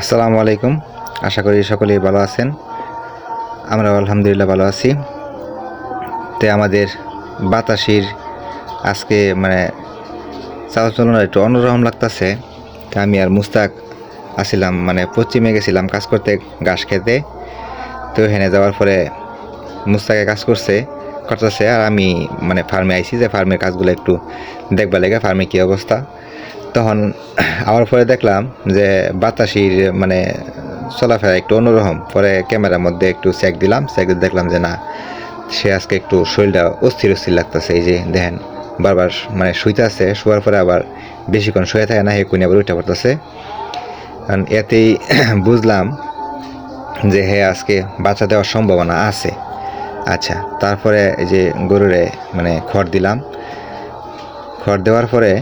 আসসালামু আলাইকুম। আশা করি সকলেই ভালো আছেন। আমরা আলহামদুলিল্লাহ ভালো আছি। তো আমাদের বাতাসির আজকে চালচলন একটু অন্যরকম লাগতেছে। তা আমি আর মুস্তাক আসছিলাম পশ্চিমে গেছিলাম কাজ করতে, ঘাস খেতে। তো এখানে যাওয়ার পরে মুস্তাকে কাজ করতেছে আর আমি ফার্মে আইছি, যে ফার্মের কাজগুলো একটু দেখবা লেগে, ফার্মে কী অবস্থা। তখন আবার পরে দেখলাম যে বাতাসির চলাফেরা একটু অন্যরকম। পরে ক্যামেরার মধ্যে একটু চেক দিলাম, চেক দিয়ে দেখলাম যে না, সে আজকে একটু শরীরটা অস্থির লাগতেছে। এই যে দেখেন, বারবার শুইতে আছে, শোয়ার পরে আবার বেশিক্ষণ শুয়ে থাকে না, এক্ষুনি আবার উঠে পড়তেছে। কারণ এতেই বুঝলাম যে আজকে বাচ্চা দেওয়ার সম্ভাবনা আছে। আচ্ছা, তারপরে এই যে গরুরে খড় দিলাম। খড় দেওয়ার পরে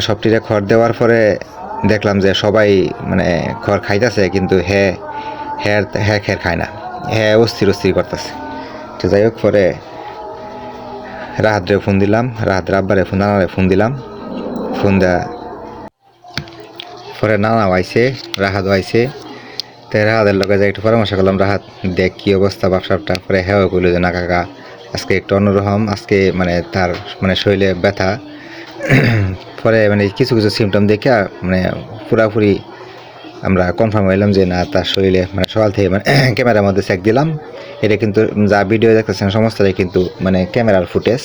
সবটিরে খড় দেওয়ার পরে দেখলাম যে সবাই খড় খাইতেছে, কিন্তু হ্যাঁ খের খায় না, অস্থির করতেছে। তো যাই হোক, পরে রাহাতরে ফোন দিলাম, রাহাতের আব্বারে নানারে ফোন দিলাম। ফোন দেওয়া পরে নানাও আইছে, রাহাতও আইছে। তো রাহাতের লগে যাই একটু পরামর্শ করলাম, রাহাত দেখ কী অবস্থা ব্যবসাটা। পরে হ্যাঁ কইল যে না কাকা, আজকে একটু অন্যরকম, আজকে তার শরীরে ব্যথা। পরে কিছু কিছু সিমটম দেখে পুরাপুরি আমরা কনফার্ম হইলাম যে না, তার শরীরে সকাল থেকে ক্যামেরার মধ্যে চেক দিলাম। এটা কিন্তু যা ভিডিও দেখতেছেন সমস্তটাই কিন্তু ক্যামেরার ফুটেজ।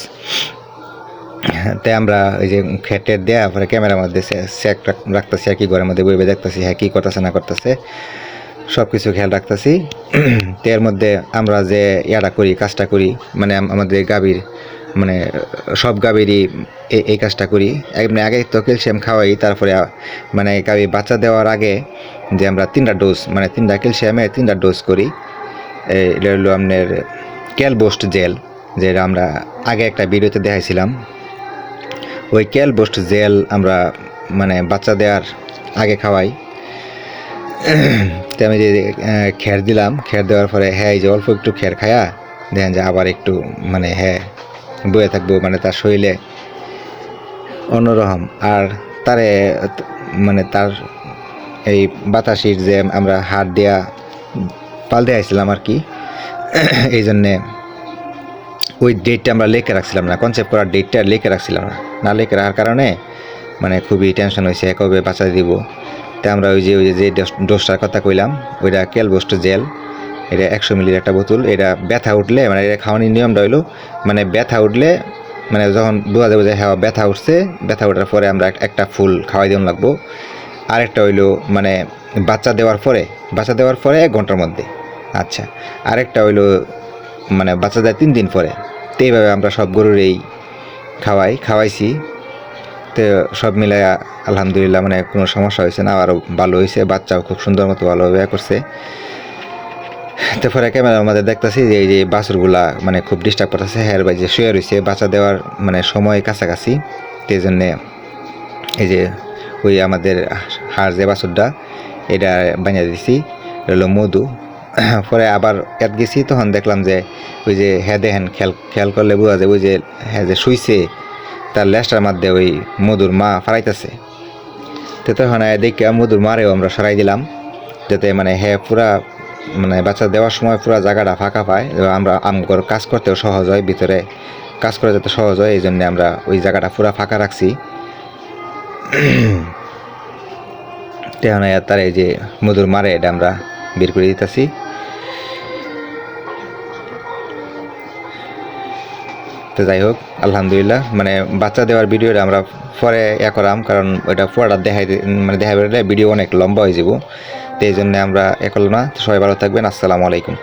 তাই আমরা ওই যে খেটের দেয়া পরে ক্যামেরার মধ্যে চেক রাখতেছি আর কি, ঘরের মধ্যে বইবে দেখতেছি হ্যাঁ কী করতেছে না করতেছে, সব কিছু খেয়াল রাখতেছি। তো এর মধ্যে আমরা যে করি, কাজটা করি, আমাদের গাভীর সব গাভীরই এই কাজটা করি। আগে তো ক্যালসিয়াম খাওয়াই, তারপরে গাভী বাচ্চা দেওয়ার আগে যে আমরা 3টা ডোজ, 3টা ক্যালসিয়ামের 3টা ডোজ করি। এটা হলো আপনার ক্যালবোস্ট জেল, যেটা আমরা আগে একটা ভিডিওতে দেখাইছিলাম। ওই ক্যালবোস্ট জেল আমরা বাচ্চা দেওয়ার আগে খাওয়াই। তো আমি যে খের দিলাম, খের দেওয়ার পরে এই যে অল্প একটু খের খায়া দেখেন যে আবার একটু বয়ে থাকবো, তার শরীরে অন্যরকম। আর তারে তার এই বাতাসির যে আমরা হাত দেয়া পাল দেয়াছিলাম আর কি, এই জন্যে ওই ডেটটা আমরা লিখে রাখছিলাম না, কনসেপ্ট করার ডেটটা লিখে রাখছিলাম না লিখে রাখার কারণে খুবই টেনশন হয়েছে কবে বাচ্চা দিব। তো আমরা ওই যে ডোজটার কথা কইলাম, ওইটা ক্যালবোস্ট জেল, এটা 100 মিলির একটা বোতল। এটা ব্যথা উঠলে এটা খাওয়ানোর নিয়মটা হইলো ব্যথা উঠলে যখন বোঝা যাবে যে হ্যাঁ ব্যথা উঠছে, ব্যথা ওঠার পরে আমরা একটা ফুল খাওয়াই দেওয়া লাগবো। আরেকটা হইলো বাচ্চা দেওয়ার পরে 1 ঘন্টার মধ্যে। আচ্ছা, আরেকটা হইলো বাচ্চা দেয় 3 দিন পরে। তো এইভাবে আমরা সব গরুরেই খাওয়াইছি। তো সব মিলে আলহামদুলিল্লাহ কোনো সমস্যা হয়েছে না, আরও ভালো হয়েছে। বাচ্চাও খুব সুন্দর মতো ভালোভাবে করছে। তারপরে ক্যামেরার মধ্যে দেখতেছি যে এই যে বাছুরগুলা খুব ডিস্টার্ব করতেছে, হ্যাঁ ভাই যে শুয়ে রয়েছে বাচ্চা দেওয়ার সময় কাছাকাছি। তো এই জন্যে এই যে ওই আমাদের হাড় যে বাছুরটা, এটা বানিয়ে দিছি, হলো মধু। পরে আবার এত গেছি, তখন দেখলাম যে ওই যে দেখেন খেয়াল করলে বোঝা যায় ওই যে যে শুইছে, তার লেজটার মধ্যে ওই মধুর মা ফারাইতেছে। তো তখন দেখে মধুর মারেও আমরা সরাই দিলাম, যাতে পুরা বাচ্চা দেওয়ার সময় পুরা জায়গাটা ফাঁকা পায়, আমরা আমগর কাজ করতেও সহজ হয়, ভিতরে কাজ করে যাতে সহজ হয়, এই জন্য আমরা ওই জায়গাটা পুরা ফাঁকা রাখছি। তেমন তার এই যে মধুর মারে এটা আমরা বের করে দিতেছি। তো যাই হোক, আলহামদুলিল্লাহ বাচ্চা দেওয়ার ভিডিওটা আমরা পরে করাম, কারণ ওইটা পুরাটা দেখাইলে ভিডিও অনেক লম্বা হয়ে যাব। তো এই জন্য আমরা করলাম না। সবাই ভালো থাকবেন। আসসালামু আলাইকুম।